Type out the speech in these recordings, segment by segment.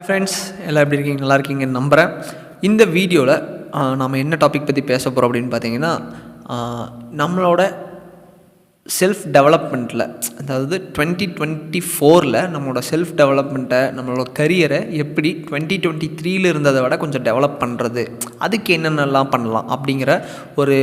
Friends எல்லாம் எப்படி இருக்கீங்க? நல்லா இருக்கீங்கன்னு நம்புகிறேன். இந்த வீடியோவில் நம்ம என்ன டாபிக் பற்றி பேச போகிறோம் அப்படின்னு பார்த்தீங்கன்னா, நம்மளோட செல்ஃப் டெவலப்மெண்ட்டில், அதாவது 2024 நம்மளோட செல்ஃப் டெவலப்மெண்ட்டை, நம்மளோட கரியரை எப்படி 2023 இருந்ததை விட கொஞ்சம் டெவலப் பண்ணுறது, அதுக்கு என்னென்னலாம் பண்ணலாம் அப்படிங்கிற ஒரு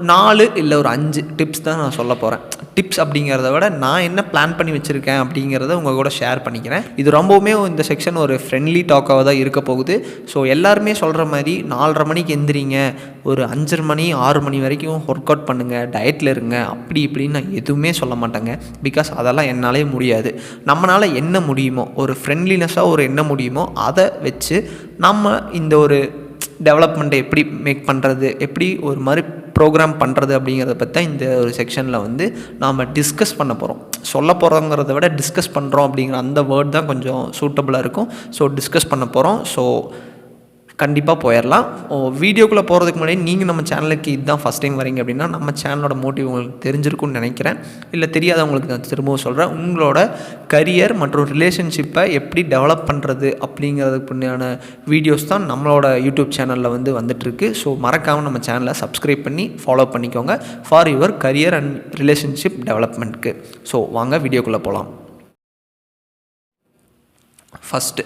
4 இல்லை ஒரு 5 டிப்ஸ் தான் நான் சொல்ல போகிறேன். டிப்ஸ் அப்படிங்கிறத விட நான் என்ன பிளான் பண்ணி வச்சுருக்கேன் அப்படிங்கிறத உங்கள் கூட ஷேர் பண்ணிக்கிறேன். இது ரொம்பவுமே இந்த செக்ஷன் ஒரு ஃப்ரெண்ட்லி டாக்காக தான் இருக்க போகுது. ஸோ எல்லாருமே சொல்கிற மாதிரி 4:30 மணிக்கு எந்திரிங்க, ஒரு 5:30 மணி 6 மணி வரைக்கும் ஒர்க் அவுட் பண்ணுங்கள், டயட்டில் இருங்க, அப்படி இப்படின்னு நான் எதுவுமே சொல்ல மாட்டேங்க. பிகாஸ் அதெல்லாம் என்னாலே முடியாது. நம்மளால் என்ன முடியுமோ, ஒரு ஃப்ரெண்ட்லினஸாக ஒரு என்ன முடியுமோ அதை வச்சு நம்ம இந்த ஒரு டெவலப்மெண்ட்டை எப்படி மேக் பண்ணுறது, எப்படி ஒரு மாதிரி ப்ரோக்ராம் பண்ணுறது அப்படிங்கிறத பற்றி தான் இந்த ஒரு செக்ஷனில் நாம் டிஸ்கஸ் பண்ண போகிறோம். சொல்ல போகிறோங்கிறத விட டிஸ்கஸ் பண்ணுறோம் அப்படிங்கிற அந்த வேர்ட் தான் கொஞ்சம் சூட்டபுளாக இருக்கும். ஸோ டிஸ்கஸ் பண்ண போகிறோம். ஸோ கண்டிப்பாக போயிடலாம். வீடியோக்குள்ளே போகிறதுக்கு முன்னாடி நீங்கள் நம்ம சேனலுக்கு இதுதான் ஃபஸ்ட் டைம் வரீங்க அப்படின்னா, நம்ம சேனலோட மோட்டிவ் உங்களுக்கு தெரிஞ்சிருக்குன்னு நினைக்கிறேன். இல்லை தெரியாதவங்களுக்கு நான் திரும்பவும் சொல்கிறேன். உங்களோட கரியர் மற்றும் ரிலேஷன்ஷிப்பை எப்படி டெவலப் பண்ணுறது அப்படிங்கிறதுக்குண்டான வீடியோஸ் தான் நம்மளோட யூடியூப் சேனலில் வந்துட்டுருக்கு. ஸோ மறக்காமல் நம்ம சேனலை சப்ஸ்கிரைப் பண்ணி ஃபாலோ பண்ணிக்கோங்க for your career and relationship டெவலப்மெண்ட்க்கு. ஸோ வாங்க வீடியோக்குள்ளே போகலாம். ஃபஸ்ட்டு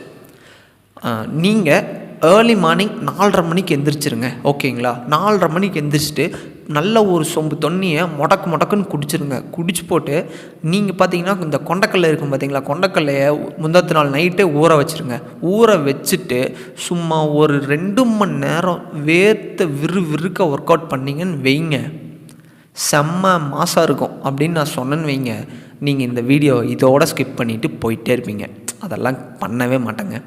நீங்கள் ஏர்லி மார்னிங் 4:30 மணிக்கு எந்திரிச்சிருங்க. ஓகேங்களா? 4:30 மணிக்கு எந்திரிச்சிட்டு நல்ல ஒரு சொம்பு தண்ணியை மொடக்குன்னு குடிச்சிருங்க. குடிச்சு போட்டு நீங்கள் பார்த்தீங்கன்னா இந்த கொண்டக்கல்லை இருக்கும் பார்த்தீங்களா, கொண்டக்கல்லையை முந்தத்து நாள் நைட்டே ஊற வச்சுருங்க. ஊற வச்சுட்டு சும்மா ஒரு 2 மணி நேரம் வேர்த்து விறுக்க ஒர்க் அவுட் பண்ணிங்கன்னு வைங்க, செம்ம மாசாக இருக்கும் அப்படின்னு நான் சொன்னேன்னு வைங்க. நீங்கள் இந்த வீடியோ இதோட ஸ்கிப் பண்ணிவிட்டு போயிட்டே இருப்பீங்க. அதெல்லாம் பண்ணவே மாட்டேங்க.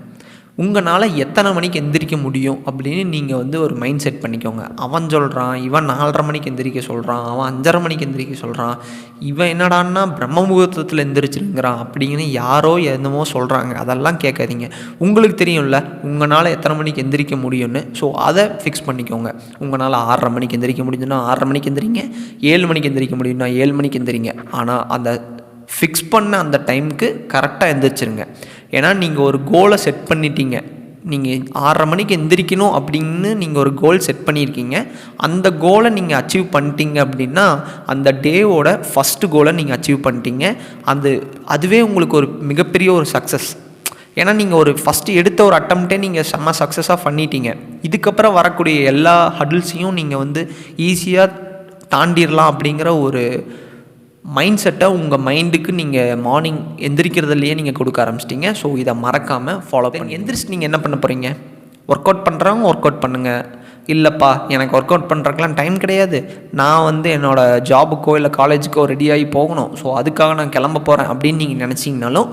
உங்களால் எத்தனை மணிக்கு எந்திரிக்க முடியும் அப்படின்னு நீங்கள் ஒரு மைண்ட் செட் பண்ணிக்கோங்க. அவன் சொல்கிறான், இவன் 4:30 மணிக்கு எந்திரிக்க சொல்கிறான், அவன் 5:30 மணிக்கு எந்திரிக்க சொல்கிறான், இவன் என்னடான்னா பிரம்ம முகூர்த்தத்தில் எந்திரிச்சிருங்கிறான் அப்படின்னு யாரோ என்னமோ சொல்கிறாங்க. அதெல்லாம் கேட்காதீங்க. உங்களுக்கு தெரியும்ல உங்களால் எத்தனை மணிக்கு எந்திரிக்க முடியும்னு. ஸோ அதை ஃபிக்ஸ் பண்ணிக்கோங்க. உங்களால் 6:30 மணிக்கு எந்திரிக்க முடியுதுன்னா 6:30 மணிக்கு எந்திரிங்க, 7 மணிக்கு எந்திரிக்க முடியும்னா 7 மணிக்கு எந்திரிங்க. ஆனால் அந்த ஃபிக்ஸ் பண்ண அந்த டைமுக்கு கரெக்டாக எந்திரிச்சிருங்க. ஏன்னா நீங்கள் ஒரு கோலை செட் பண்ணிட்டீங்க. நீங்கள் 6:30 மணிக்கு எந்திரிக்கணும் அப்படின்னு நீங்கள் ஒரு கோல் செட் பண்ணியிருக்கீங்க. அந்த கோலை நீங்கள் அச்சீவ் பண்ணிட்டீங்க அப்படின்னா அந்த டேவோட ஃபஸ்ட்டு கோலை நீங்கள் அச்சீவ் பண்ணிட்டீங்க. அதுவே உங்களுக்கு ஒரு மிகப்பெரிய ஒரு சக்ஸஸ். ஏன்னா நீங்கள் ஒரு ஃபஸ்ட்டு எடுத்த ஒரு அட்டம்ப்டே நீங்கள் செம்ம சக்ஸஸாக பண்ணிட்டீங்க. இதுக்கப்புறம் வரக்கூடிய எல்லா ஹடில்ஸையும் நீங்கள் ஈஸியாக தாண்டிடலாம் அப்படிங்கிற ஒரு மைண்ட் செட்டை உங்கள் மைண்டுக்கு நீங்கள் மார்னிங் எந்திரிக்கிறதுலையே நீங்கள் கொடுக்க ஆரம்பிச்சிட்டிங்க. ஸோ இதை மறக்காமல் ஃபாலோ பண்ணி எந்திரிச்சு நீங்கள் என்ன பண்ண போகிறீங்க? ஒர்க் அவுட் பண்ணுறவங்க ஒர்க் அவுட் பண்ணுங்கள். இல்லைப்பா எனக்கு ஒர்க் அவுட் பண்ணுறதுக்கெலாம் டைம் கிடையாது, நான் என்னோடய ஜாபுக்கோ இல்லை காலேஜுக்கோ ரெடியாகி போகணும், ஸோ அதுக்காக நான் கிளம்ப போகிறேன் அப்படின்னு நீங்கள் நினச்சிங்கனாலும்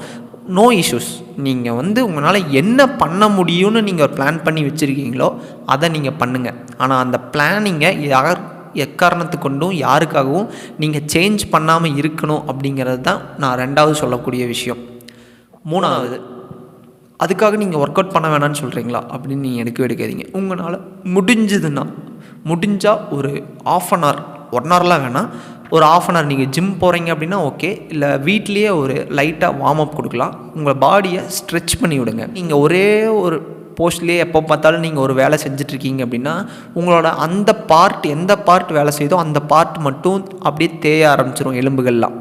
நோ இஷ்யூஸ். நீங்கள் உங்களால் என்ன பண்ண முடியும்னு நீங்கள் ஒரு பிளான் பண்ணி வச்சுருக்கீங்களோ அதை நீங்கள் பண்ணுங்கள். ஆனால் அந்த பிளானிங்கை எக்காரணத்து கொண்டும் யாருக்காகவும் நீங்கள் சேஞ்ச் பண்ணாமல் இருக்கணும் அப்படிங்கிறது தான் நான் 2வது சொல்லக்கூடிய விஷயம். 3வது, அதுக்காக நீங்கள் ஒர்க் அவுட் பண்ண வேணான்னு சொல்கிறீங்களா அப்படின்னு நீங்கள் எடுக்காதீங்க. உங்களால் முடிஞ்சால் ஒரு 1/2 hour 1 hourலாம் வேணாம், ஒரு 1/2 hour நீங்கள் ஜிம் போகிறீங்க அப்படின்னா ஓகே, இல்லை வீட்லேயே ஒரு லைட்டாக வார்ம் அப் கொடுக்கலாம். உங்கள் பாடியை ஸ்ட்ரெச் பண்ணி விடுங்க. நீங்கள் ஒரே ஒரு போஸ்ட்லேயே எப்போ பார்த்தாலும் நீங்கள் ஒரு வேலை செஞ்சிட்ருக்கீங்க அப்படின்னா உங்களோட அந்த பார்ட் எந்த பார்ட் வேலை செய்தோ அந்த பார்ட் மட்டும் அப்படியே தேய ஆரம்பிச்சிடும், எலும்புகள்லாம்.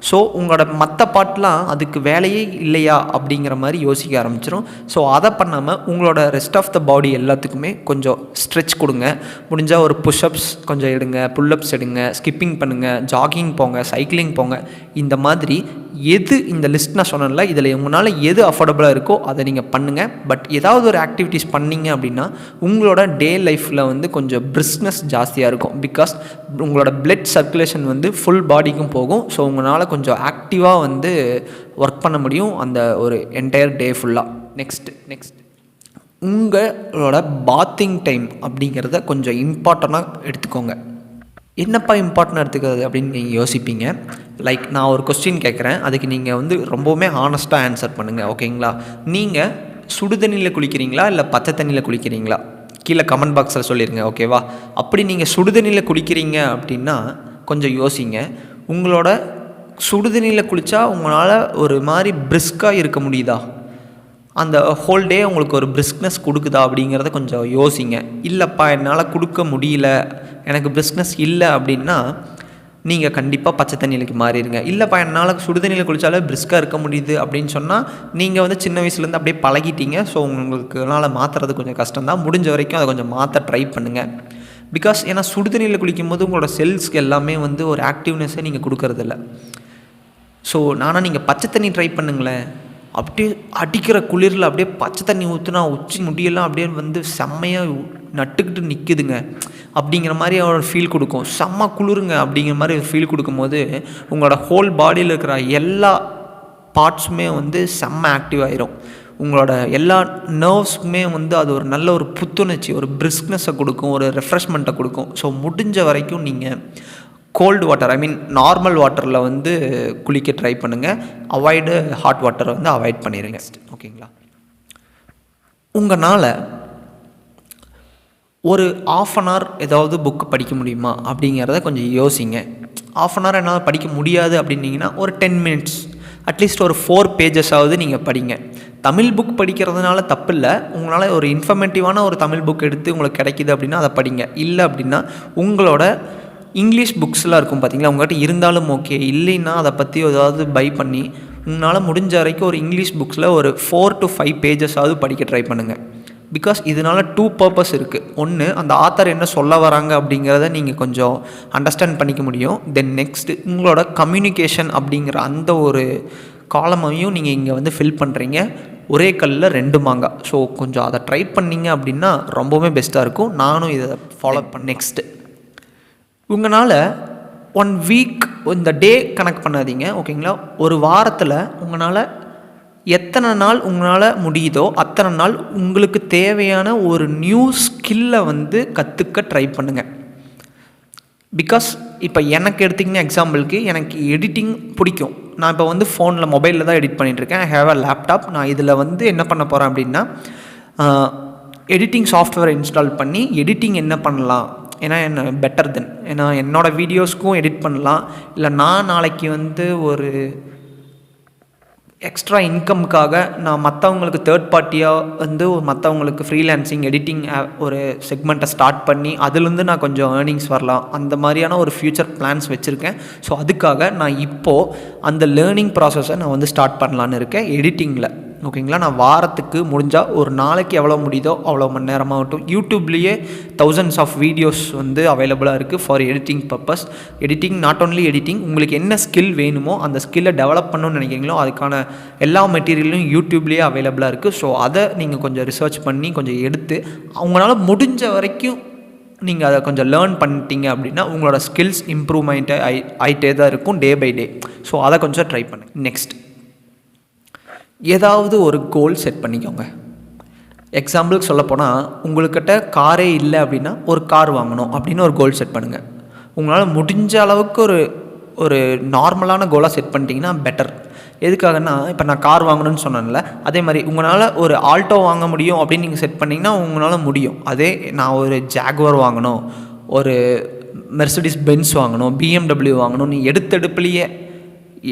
ஸோ உங்களோட மற்ற பார்ட்லாம் அதுக்கு வேலையே இல்லையா அப்படிங்கிற மாதிரி யோசிக்க ஆரம்பிச்சிடும். ஸோ அதை பண்ணாமல் உங்களோட ரெஸ்ட் ஆஃப் த பாடி எல்லாத்துக்குமே கொஞ்சம் ஸ்ட்ரெச் கொடுங்க. முடிஞ்சால் ஒரு புஷ்அப்ஸ் கொஞ்சம் எடுங்க, புல்லப்ஸ் எடுங்க, ஸ்கிப்பிங் பண்ணுங்கள், ஜாகிங் போங்க, சைக்கிளிங் போங்க. இந்த மாதிரி எது இந்த லிஸ்ட் நான் சொன்னேன்ல, இதில் உங்களால் எது அஃபோர்டபுளாக இருக்கோ அதை நீங்கள் பண்ணுங்கள். பட் ஏதாவது ஒரு ஆக்டிவிட்டீஸ் பண்ணிங்க அப்படின்னா உங்களோட டே லைஃப்பில் கொஞ்சம் பிரிஸ்னஸ் ஜாஸ்தியாக இருக்கும். பிகாஸ் உங்களோட பிளட் சர்க்குலேஷன் ஃபுல் பாடிக்கும் போகும். ஸோ உங்களால் கொஞ்சம் ஆக்டிவாக ஒர்க் பண்ண முடியும் அந்த ஒரு என்டையர் டே ஃபுல்லாக. நெக்ஸ்ட் உங்களோட பாத்திங் டைம் அப்படிங்கிறத கொஞ்சம் இம்பார்ட்டண்ட்டாக எடுத்துக்கோங்க. என்னப்பா இம்பார்ட்டன்ட் எடுத்துக்கிறது அப்படின்னு நீங்கள் யோசிப்பீங்க. லைக் நான் ஒரு கொஸ்டின் கேட்குறேன், அதுக்கு நீங்கள் ரொம்பவுமே ஹானஸ்ட்டாக ஆன்சர் பண்ணுங்கள். ஓகேங்களா? நீங்கள் சுடு தண்ணியில் குளிக்கிறீங்களா இல்லை பச்சை தண்ணியில் குளிக்கிறீங்களா? கீழே கமெண்ட் பாக்ஸில் சொல்லிடுங்க. ஓகேவா? அப்படி நீங்கள் சுடு தண்ணியில் குளிக்கிறீங்க அப்படின்னா கொஞ்சம் யோசிங்க. உங்களோட சுடு தண்ணியில் குளித்தா உங்களால் ஒரு மாதிரி பிரிஸ்காக இருக்க முடியுதா? அந்த ஹோல் டே உங்களுக்கு ஒரு பிரிஸ்க்னஸ் கொடுக்குதா அப்படிங்கிறத கொஞ்சம் யோசிங்க. இல்லைப்பா என்னால் கொடுக்க முடியல, எனக்கு பிரிஸ்க்னஸ் இல்லை அப்படின்னா நீங்கள் கண்டிப்பாக பச்சை தண்ணியிலுக்கு மாறிடுங்க. இல்லைப்பா என்னால் சுடுதண்ணியில் குளித்தாலே பிரிஸ்காக இருக்க முடியுது அப்படின்னு சொன்னால் நீங்கள் வந்து சின்ன வயசுலேருந்து அப்படியே பழகிட்டீங்க. ஸோ உங்களுக்குனால மாற்றுறது கொஞ்சம் கஷ்டம் தான். முடிஞ்ச வரைக்கும் அதை கொஞ்சம் மாற்ற ட்ரை பண்ணுங்கள். பிகாஸ் ஏன்னா சுடுதண்ணியில் குளிக்கும் போது உங்களோட செல்ஸ்க்கு எல்லாமே வந்து ஒரு ஆக்டிவ்னஸை நீங்கள் கொடுக்கறதில்ல. ஸோ நானாக நீங்கள் பச்சை தண்ணி ட்ரை பண்ணுங்களேன். அப்படியே அடிக்கிற குளிரில் அப்படியே பச்சை தண்ணி ஊற்றுனா உச்சி முடியெல்லாம் அப்படியே வந்து செம்மையாக நட்டுக்கிட்டு நிற்குதுங்க அப்படிங்கிற மாதிரி ஒரு ஃபீல் கொடுக்கும். செம்ம குளிருங்க அப்படிங்கிற மாதிரி ஒரு ஃபீல் கொடுக்கும்போது உங்களோட ஹோல் பாடியில் இருக்கிற எல்லா பார்ட்ஸுமே வந்து செம்ம ஆக்டிவ் ஆகிரும். உங்களோட எல்லா நர்வ்ஸுக்குமே வந்து அது ஒரு நல்ல ஒரு புத்துணர்ச்சி, ஒரு பிரிஸ்க்னஸை கொடுக்கும், ஒரு ரெஃப்ரெஷ்மெண்ட்டை கொடுக்கும். ஸோ முடிஞ்ச வரைக்கும் நீங்கள் கோல்டு வாட்டர், நார்மல் வாட்டரில் வந்து குளிக்க ட்ரை பண்ணுங்கள். அவாய்டு ஹாட் வாட்டரை வந்து அவாய்ட் பண்ணிடுங்க. ஓகேங்களா? உங்களால் ஒரு ½ அன் ஹவர் ஏதாவது புக்கு படிக்க முடியுமா அப்படிங்கிறத கொஞ்சம் யோசிங்க. ½ அன் ஹவர் என்னால் படிக்க முடியாது அப்படின்னீங்கன்னா ஒரு 10 மினிட்ஸ் அட்லீஸ்ட் ஒரு 4 பேஜஸாவது நீங்கள் படிங்க. தமிழ் புக் படிக்கிறதுனால தப்பு இல்லை. உங்களால் ஒரு இன்ஃபர்மேட்டிவான ஒரு தமிழ் புக் எடுத்து உங்களுக்கு கிடைக்கிது அப்படின்னா அதை படிங்க. இல்லை அப்படின்னா உங்களோட இங்கிலீஷ் புக்ஸ்லாம் இருக்கும் பார்த்தீங்களா, உங்கள்கிட்ட இருந்தாலும் ஓகே, இல்லைன்னா அதை பற்றி ஏதாவது பை பண்ணி உங்களால் முடிஞ்ச வரைக்கும் ஒரு இங்கிலீஷ் புக்ஸில் ஒரு 4 to 5 பேஜஸாவது படிக்க ட்ரை பண்ணுங்கள். பிகாஸ் இதனால் 2 பர்பஸ் இருக்குது. ஒன்று, அந்த ஆத்தர் என்ன சொல்ல வராங்க அப்படிங்கிறத நீங்கள் கொஞ்சம் அண்டர்ஸ்டாண்ட் பண்ணிக்க முடியும். தென் நெக்ஸ்ட்டு உங்களோட கம்யூனிகேஷன் அப்படிங்கிற அந்த ஒரு காலமையும் நீங்கள் இங்கே வந்து ஃபில் பண்ணுறீங்க. ஒரே கல்லில் 2 மாங்காய். ஸோ கொஞ்சம் அதை ட்ரை பண்ணிங்க அப்படின்னா ரொம்பவுமே பெஸ்ட்டாக இருக்கும். நானும் இதை ஃபாலோ நெக்ஸ்ட்டு உங்களால் 1 வீக் இந்த டே கணக்கு பண்ணாதீங்க. ஓகேங்களா? ஒரு வாரத்தில் உங்களால் எத்தனை நாள் உங்களால் முடியுதோ அத்தனை நாள் உங்களுக்கு தேவையான ஒரு நியூ ஸ்கில்லை வந்து கற்றுக்க ட்ரை பண்ணுங்கள். பிகாஸ் இப்போ எனக்கு எடுத்திங்கன்னா எக்ஸாம்பிளுக்கு எனக்கு எடிட்டிங் பிடிக்கும். நான் இப்போ வந்து ஃபோனில் மொபைலில் தான் எடிட் பண்ணிகிட்ருக்கேன். I have a laptop. நான் இதில் வந்து என்ன பண்ண போகிறேன் அப்படின்னா எடிட்டிங் சாஃப்ட்வேரை இன்ஸ்டால் பண்ணி எடிட்டிங் என்ன பண்ணலாம், ஏன்னா என்ன பெட்டர் தென், ஏன்னா என்னோடய வீடியோஸ்க்கும் எடிட் பண்ணலாம். இல்லை நான் நாளைக்கு வந்து ஒரு எக்ஸ்ட்ரா இன்கம்காக நான் மற்றவங்களுக்கு தேர்ட் பார்ட்டியாக வந்து மற்றவங்களுக்கு ஃப்ரீலான்சிங் எடிட்டிங் ஒரு செக்மெண்ட்டை ஸ்டார்ட் பண்ணி அதுலேருந்து நான் கொஞ்சம் ஏர்னிங்ஸ் வரலாம். அந்த மாதிரியான ஒரு ஃப்யூச்சர் பிளான்ஸ் வச்சுருக்கேன். ஸோ அதுக்காக நான் இப்போது அந்த லேர்னிங் ப்ராசஸை நான் வந்து ஸ்டார்ட் பண்ணலான்னு இருக்கேன் எடிட்டிங்கில். ஓகேங்களா? நான் வாரத்துக்கு முடிஞ்சால் ஒரு நாளைக்கு எவ்வளோ முடியுதோ அவ்வளோ மணி நேரமாகட்டும். யூடியூப்லேயே thousands ஆஃப் வீடியோஸ் வந்து அவைலபிளாக இருக்குது for editing purpose. Editing, not only editing, உங்களுக்கு என்ன ஸ்கில் வேணுமோ அந்த ஸ்கில்லை டெவலப் பண்ணணும்னு நினைக்கிறீங்களோ அதுக்கான எல்லா மெட்டீரியலும் யூடியூப்லேயே அவைலபிளாக இருக்குது. ஸோ அதை நீங்கள் கொஞ்சம் ரிசர்ச் பண்ணி கொஞ்சம் எடுத்து அவங்களால முடிஞ்ச வரைக்கும் நீங்கள் அதை கொஞ்சம் லேர்ன் பண்ணிட்டீங்க அப்படின்னா உங்களோட ஸ்கில்ஸ் இம்ப்ரூவ்மெண்ட்டை ஆகிட்டே தான் இருக்கும் டே பை டே. ஸோ அதை கொஞ்சம் ட்ரை பண்ணுங்கள். நெக்ஸ்ட், ஏதாவது ஒரு கோல் செட் பண்ணிக்கோங்க. எக்ஸாம்பிளுக்கு சொல்லப்போனால் உங்கள்கிட்ட காரே இல்லை அப்படின்னா ஒரு கார் வாங்கணும் அப்படின்னு ஒரு கோல் செட் பண்ணுங்கள். உங்களால் முடிஞ்ச அளவுக்கு ஒரு நார்மலான கோலாக செட் பண்ணிட்டீங்கன்னா பெட்டர். எதுக்காகனா இப்போ நான் கார் வாங்கணும்னு சொன்னேன்ல, அதே மாதிரி உங்களால் ஒரு ஆல்டோ வாங்க முடியும் அப்படின்னு நீங்கள் செட் பண்ணிங்கன்னா உங்களால் முடியும். அதே நான் ஒரு ஜாகுவார் வாங்கணும், ஒரு மெர்சிடிஸ் பென்ஸ் வாங்கணும், BMW வாங்கணும், நீ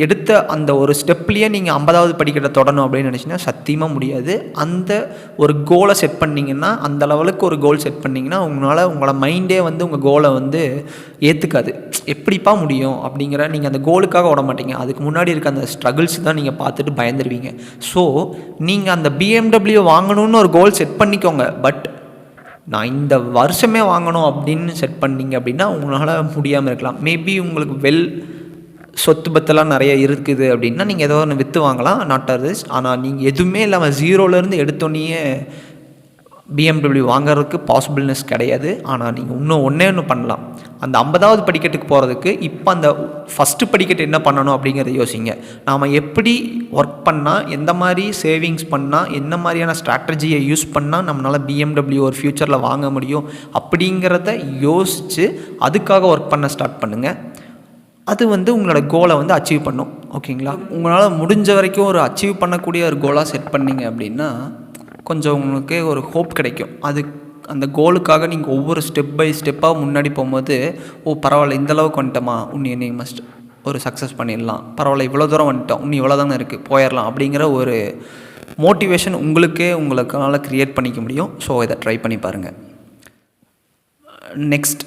எடுத்த அந்த ஒரு ஸ்டெப்லேயே நீங்கள் 50வது படிக்கட்டை தொடணும் அப்படின்னு நினச்சிங்கன்னா சத்தியமாக முடியாது. அந்த ஒரு கோலை செட் பண்ணிங்கன்னா, அந்த லெவலுக்கு ஒரு கோல் செட் பண்ணிங்கன்னா உங்களோட மைண்டே வந்து உங்கள் கோலை வந்து ஏற்றுக்காது. எப்படிப்பா முடியும் அப்படிங்கிற நீங்கள் அந்த கோலுக்காக ஓட மாட்டீங்க. அதுக்கு முன்னாடி இருக்க அந்த ஸ்ட்ரகிள்ஸ் தான் நீங்கள் பார்த்துட்டு பயந்துருவீங்க. ஸோ நீங்கள் அந்த BMW வாங்கணும்னு ஒரு கோல் செட் பண்ணிக்கோங்க. பட் நான் இந்த வருஷமே வாங்கணும் அப்படின்னு செட் பண்ணிங்க அப்படின்னா உங்களால் முடியாமல் இருக்கலாம். மேபி உங்களுக்கு சொத்து பத்தெல்லாம் நிறைய இருக்குது அப்படின்னா நீங்கள் ஏதோ ஒன்று விற்று வாங்கலாம், நாட் அர்ஸ். ஆனால் நீங்கள் எதுவுமே இல்லாமல் ஜீரோலேருந்து எடுத்தோன்னே BMW வாங்கிறதுக்கு பாசிபிள்னஸ் கிடையாது. ஆனால் நீங்கள் இன்னும் ஒன்று பண்ணலாம். அந்த 50வது படிக்கட்டுக்கு போகிறதுக்கு இப்போ அந்த ஃபஸ்ட்டு படிக்கட்டு என்ன பண்ணணும் அப்படிங்கிறத யோசிங்க. நாம் எப்படி ஒர்க் பண்ணால், எந்த மாதிரி சேவிங்ஸ் பண்ணால், என்ன மாதிரியான ஸ்ட்ராட்டஜியை யூஸ் பண்ணால் நம்மளால் BMW ஒரு ஃப்யூச்சரில் வாங்க முடியும் அப்படிங்கிறத யோசித்து அதுக்காக ஒர்க் பண்ண ஸ்டார்ட் பண்ணுங்கள். அது வந்து உங்களோட கோலை வந்து அச்சீவ் பண்ணும். ஓகேங்களா? உங்களால் முடிஞ்ச வரைக்கும் ஒரு அச்சீவ் பண்ணக்கூடிய ஒரு கோலாக செட் பண்ணிங்க அப்படின்னா கொஞ்சம் உங்களுக்கு ஒரு ஹோப் கிடைக்கும். அந்த கோலுக்காக நீங்கள் ஒவ்வொரு ஸ்டெப் பை ஸ்டெப்பாக முன்னாடி போகும்போது, பரவாயில்ல இந்தளவுக்கு வந்துட்டோமா, நீ மஸ்ட் ஒரு சக்ஸஸ் பண்ணிடலாம், பரவாயில்ல இவ்வளோ தூரம் வந்துட்டோம், இவ்வளோ தானே இருக்குது போயிடலாம் அப்படிங்கிற ஒரு மோட்டிவேஷன் உங்களுக்கால க்ரியேட் பண்ணிக்க முடியும். ஸோ இதை ட்ரை பண்ணி பாருங்கள். நெக்ஸ்ட்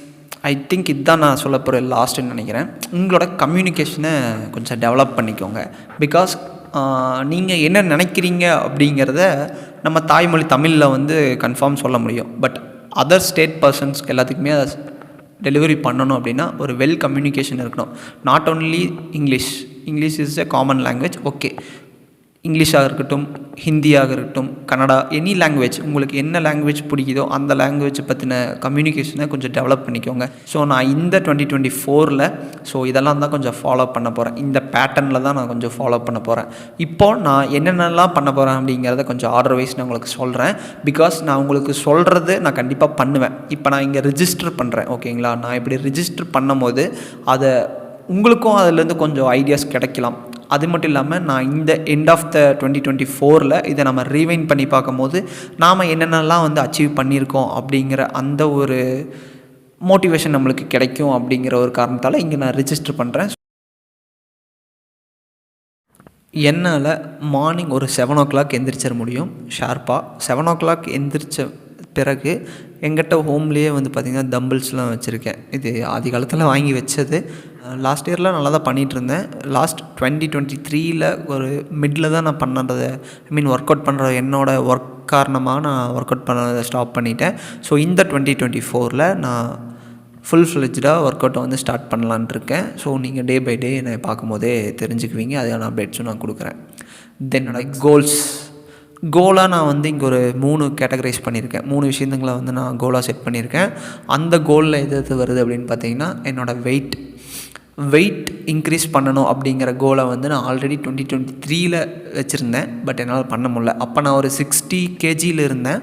ஐ திங்க் இதுதான் நான் சொல்ல போகிற லாஸ்ட்டுன்னு நினைக்கிறேன். உங்களோட கம்யூனிகேஷனை கொஞ்சம் டெவலப் பண்ணிக்கோங்க. பிகாஸ் நீங்கள் என்ன நினைக்கிறீங்க அப்படிங்கிறத நம்ம தாய்மொழி தமிழில் வந்து கன்ஃபார்ம் சொல்ல முடியும். பட் அதர் ஸ்டேட் பர்சன்ஸ்க்கு எல்லாத்துக்குமே அதை டெலிவரி பண்ணணும் அப்படின்னா ஒரு வெல் கம்யூனிகேஷன் இருக்கணும். Not only English is a common language. Okay, இங்கிலீஷாக இருக்கட்டும், ஹிந்தியாக இருக்கட்டும், கன்னடா, எனி லாங்குவேஜ், உங்களுக்கு என்ன லாங்குவேஜ் பிடிக்குதோ அந்த லாங்குவேஜ் பற்றின கம்யூனிகேஷனை கொஞ்சம் டெவலப் பண்ணிக்கோங்க. ஸோ நான் இந்த 2024 ஸோ இதெல்லாம் தான் கொஞ்சம் ஃபாலோ பண்ண போகிறேன். இந்த பேட்டர்னில் தான் நான் கொஞ்சம் ஃபாலோ பண்ண போகிறேன். இப்போது நான் என்னென்னலாம் பண்ண போகிறேன் அப்படிங்கிறத கொஞ்சம் ஆர்டர் வைஸ் நான் உங்களுக்கு சொல்கிறேன். பிகாஸ் நான் உங்களுக்கு சொல்கிறது நான் கண்டிப்பாக பண்ணுவேன். இப்போ நான் இங்கே ரிஜிஸ்டர் பண்ணுறேன், ஓகேங்களா? நான் இப்படி ரிஜிஸ்டர் பண்ணும் போது அதை உங்களுக்கும் அதிலேருந்து கொஞ்சம் ஐடியாஸ் கிடைக்கலாம். அது மட்டும் இல்லாமல் நான் இந்த எண்ட் ஆஃப் த 2024 இதை நம்ம ரீவைண்ட் பண்ணி பார்க்கும்போது நாம் என்னென்னலாம் வந்து அச்சீவ் பண்ணியிருக்கோம் அப்படிங்கிற அந்த ஒரு மோட்டிவேஷன் நம்மளுக்கு கிடைக்கும். அப்படிங்கிற ஒரு காரணத்தால் இங்கே நான் ரிஜிஸ்டர் பண்ணுறேன். என்னால் மார்னிங் ஒரு 7 o'clock எந்திரிச்சிட முடியும் ஷார்ப்பாக. 7 o'clock எந்திரிச்ச பிறகு எங்கிட்ட ஹோம்லேயே வந்து பார்த்திங்கன்னா தம்பிள்ஸ்லாம் வச்சுருக்கேன். இது ஆதி காலத்தில் வாங்கி வச்சது. லாஸ்ட் இயரில் நல்லா தான் பண்ணிகிட்டு இருந்தேன். லாஸ்ட் 2023 ஒரு மிடில் தான் நான் பண்ணதை ஒர்க் அவுட் பண்ணுற என்னோடய ஒர்க் காரணமாக நான் ஒர்க் அவுட் பண்ணதை ஸ்டாப் பண்ணிட்டேன். ஸோ இந்த 2024 நான் ஃபுல் ஃப்ளெஜ்டாக ஒர்க் அவுட்டை வந்து ஸ்டார்ட் பண்ணலான் இருக்கேன். ஸோ நீங்கள் டே பை டே என்னை பார்க்கும்போதே தெரிஞ்சுக்குவீங்க. அதுக்கான அப்டேட்ஸும் நான் கொடுக்குறேன். தென் என்னோட கோலாக நான் வந்து இங்கே ஒரு 3 கேட்டகரைஸ் பண்ணியிருக்கேன். 3 விஷயங்களை வந்து நான் கோலாக செட் பண்ணியிருக்கேன். அந்த கோலில் எது வருது அப்படின்னு பார்த்தீங்கன்னா, என்னோடய வெயிட் இன்க்ரீஸ் பண்ணணும் அப்படிங்கிற கோலை வந்து நான் ஆல்ரெடி 2023 வச்சுருந்தேன். பட் என்னால் பண்ண முடியல. அப்போ நான் ஒரு 60 kg இருந்தேன்.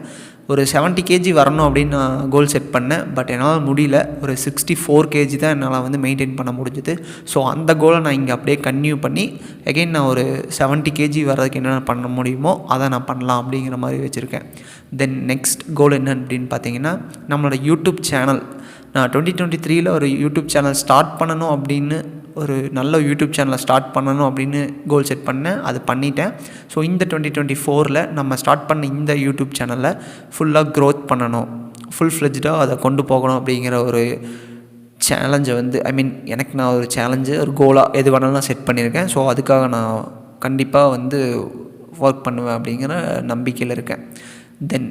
ஒரு 70 kg வரணும் அப்படின்னு நான் கோல் செட் பண்ணேன். பட் என்னால் முடியல. ஒரு 64 kg தான் என்னால் வந்து மெயின்டைன் பண்ண முடிஞ்சுது. ஸோ அந்த கோலை நான் இங்கே அப்படியே கன்டினியூ பண்ணி எகெயின் நான் ஒரு 70 kg வர்றதுக்கு என்னென்ன பண்ண முடியுமோ அதை நான் பண்ணலாம் அப்படிங்கிற மாதிரி வச்சுருக்கேன். தென் நெக்ஸ்ட் கோல் என்ன அப்படின்னு பார்த்தீங்கன்னா, நம்மளோட யூடியூப் சேனல் நான் 2023 ஒரு யூடியூப் சேனல் ஸ்டார்ட் பண்ணணும் அப்படின்னு ஒரு நல்ல யூடியூப் சேனலை ஸ்டார்ட் பண்ணணும் அப்படின்னு கோல் செட் பண்ணேன். அது பண்ணிட்டேன். ஸோ இந்த 2024 நம்ம ஸ்டார்ட் பண்ண இந்த யூடியூப் சேனலை ஃபுல்லாக க்ரோத் பண்ணணும், ஃபுல் ஃப்ளெஜ்டாக அதை கொண்டு போகணும் அப்படிங்கிற ஒரு சேலஞ்சை வந்து எனக்கு நான் ஒரு சேலஞ்சு, ஒரு கோலாக எது வேணாலும் நான் செட் பண்ணியிருக்கேன். ஸோ அதுக்காக நான் கண்டிப்பாக வந்து ஒர்க் பண்ணுவேன் அப்படிங்கிற நம்பிக்கையில் இருக்கேன். தென்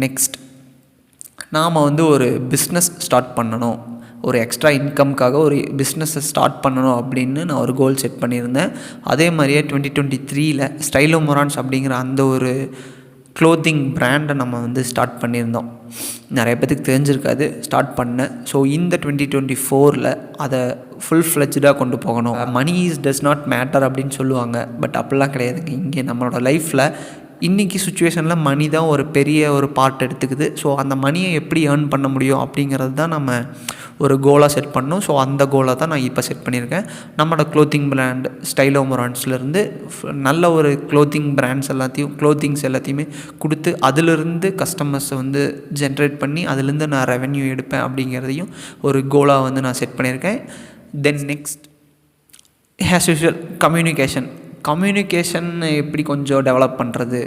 நெக்ஸ்ட் நாம் வந்து ஒரு பிஸ்னஸ் ஸ்டார்ட் பண்ணணும், ஒரு எக்ஸ்ட்ரா இன்கம்காக ஒரு பிஸ்னஸை ஸ்டார்ட் பண்ணணும் அப்படின்னு நான் ஒரு கோல் செட் பண்ணியிருந்தேன். அதே மாதிரியே 2023 ஸ்டைலோமோரான்ஸ் அப்படிங்கிற அந்த ஒரு க்ளோத்திங் பிராண்டை நம்ம வந்து ஸ்டார்ட் பண்ணியிருந்தோம். நிறைய பேருக்கு தெரிஞ்சிருக்காது, ஸ்டார்ட் பண்ணேன். ஸோ இந்த 2024 அதை ஃபுல் ஃப்ளெஜ்டாக கொண்டு போகணும். மணி டஸ் நாட் மேட்டர் அப்படின்னு சொல்லுவாங்க. பட் அப்படிலாம் கிடையாதுங்க. இங்கே நம்மளோட லைஃப்பில் இன்றைக்கி சுச்சுவேஷனில் மணி தான் ஒரு பெரிய ஒரு பார்ட் எடுத்துக்குது. ஸோ அந்த மணியை எப்படி ஏர்ன் பண்ண முடியும் அப்படிங்கிறது தான் நம்ம ஒரு கோலாக செட் பண்ணணும். ஸோ அந்த கோலாக தான் நான் இப்போ செட் பண்ணியிருக்கேன். நம்மளோட க்ளோத்திங் பிராண்ட் ஸ்டைலோமோரான்ஸ்லேருந்து நல்ல ஒரு க்ளோத்திங்ஸ் எல்லாத்தையுமே கொடுத்து அதிலிருந்து கஸ்டமர்ஸை வந்து ஜென்ரேட் பண்ணி அதிலேருந்து நான் ரெவென்யூ எடுப்பேன் அப்படிங்கிறதையும் ஒரு கோலாக வந்து நான் செட் பண்ணியிருக்கேன். Then next as usual communication எப்படி கொஞ்சம் டெவலப் பண்ணுறது.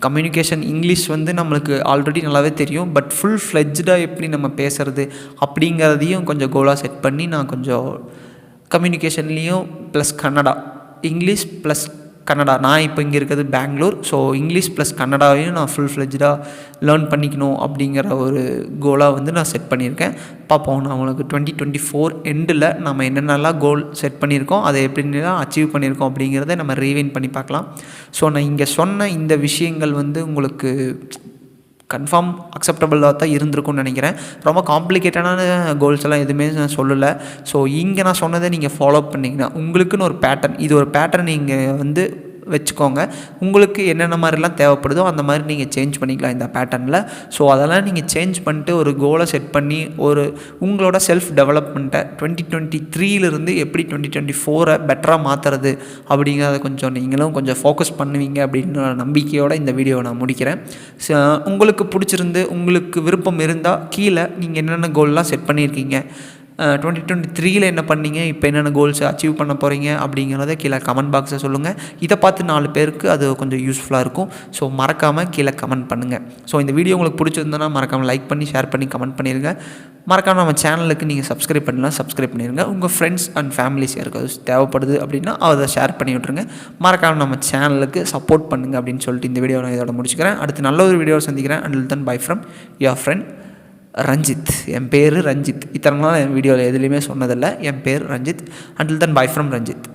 கம்யூனிகேஷன் இங்கிலீஷ் வந்து நம்மளுக்கு ஆல்ரெடி நல்லாவே தெரியும். பட் ஃபுல் ஃப்ளெஜ்டாக எப்படி நம்ம பேசுகிறது அப்படிங்கிறதையும் கொஞ்சம் கோலாக செட் பண்ணி நான் கொஞ்சம் கம்யூனிகேஷன்லேயும் plus Kannada, English plus Kannada. நான் இப்போ இங்கே இருக்கிறது பெங்களூர். ஸோ இங்கிலீஷ் ப்ளஸ் கன்னடாவையும் நான் ஃபுல் ஃப்ளெஜ்டாக லேர்ன் பண்ணிக்கணும் அப்படிங்கிற ஒரு கோலாக வந்து நான் செட் பண்ணியிருக்கேன். பார்ப்போம் நான் உங்களுக்கு 2024 எண்டில் நம்ம என்னென்னலாம் கோல் செட் பண்ணியிருக்கோம், அதை எப்படின்லாம் அச்சீவ் பண்ணியிருக்கோம் அப்படிங்கிறத நம்ம ரீவைண்ட் பண்ணி பார்க்கலாம். ஸோ நான் இங்கே சொன்ன இந்த விஷயங்கள் வந்து உங்களுக்கு கன்ஃபார்ம் அக்செப்டபுளாக தான் இருந்திருக்கும்னு நினைக்கிறேன். ரொம்ப காம்ப்ளிகேட்டடான கோல்ஸ் எல்லாம் எதுவுமே நான் சொல்லலை. ஸோ இங்கே நான் சொன்னதை நீங்கள் ஃபாலோ பண்ணிங்கன்னா உங்களுக்குன்னு ஒரு பேட்டர்ன், இது ஒரு பேட்டர்ன் நீங்கள் வந்து வச்சுக்கோங்க. உங்களுக்கு என்னென்ன மாதிரிலாம் தேவைப்படுதோ அந்த மாதிரி நீங்கள் சேஞ்ச் பண்ணிக்கலாம் இந்த பேட்டர்னில். ஸோ அதெல்லாம் நீங்கள் சேஞ்ச் பண்ணிட்டு ஒரு கோலை செட் பண்ணி ஒரு உங்களோட செல்ஃப் டெவலப்மெண்ட்டை 2023 எப்படி 2024 பெட்டராக மாற்றுறது அப்படிங்கிறத கொஞ்சம் நீங்களும் கொஞ்சம் ஃபோக்கஸ் பண்ணுவீங்க அப்படின்னு நம்பிக்கையோடு இந்த வீடியோவை நான் முடிக்கிறேன். உங்களுக்கு பிடிச்சிருந்து உங்களுக்கு விருப்பம் இருந்தால் கீழே நீங்கள் என்னென்ன கோல்லாம் செட் பண்ணியிருக்கீங்க, 2023ல் என்ன பண்ணீங்க, இப்போ என்னென்ன கோல்ஸ் அச்சீவ் பண்ண போகிறீங்க அப்படிங்கிறத கீழே கமெண்ட் பாக்ஸில் சொல்லுங்கள். இதை பார்த்து 4 பேருக்கு அது கொஞ்சம் யூஸ்ஃபுல்லாக இருக்கும். ஸோ மறக்காமல் கீழே கமெண்ட் பண்ணுங்கள். ஸோ இந்த வீடியோ உங்களுக்கு பிடிச்சிருந்தனா மறக்காமல் லைக் பண்ணி ஷேர் பண்ணி கமெண்ட் பண்ணிடுங்க. மறக்காமல் நம்ம சேனலுக்கு நீங்கள் சப்ஸ்கிரைப் பண்ணலாம், சப்ஸ்கிரைப் பண்ணிடுங்க. உங்கள் ஃப்ரெண்ட்ஸ் அண்ட் ஃபேமிலிஸ் யாருக்காவது தேவைப்படுது அப்படின்னா அதை ஷேர் பண்ணி விட்ருங்க. மறக்காமல் நம்ம சேனலுக்கு சப்போர்ட் பண்ணுங்கள் அப்படின்னு சொல்லிட்டு இந்த வீடியோ நான் இதோட முடிச்சுக்கிறேன். அடுத்து நல்ல ஒரு வீடியோவை சந்திக்கிறேன். Until then bye from your friend Ranjith. என் பேர் ரஞ்சித். இத்தனை நாள் என் வீடியோவில் எதுலேயுமே சொன்னதில்லை. என் பேர் Ranjith. Until then bye from Ranjith.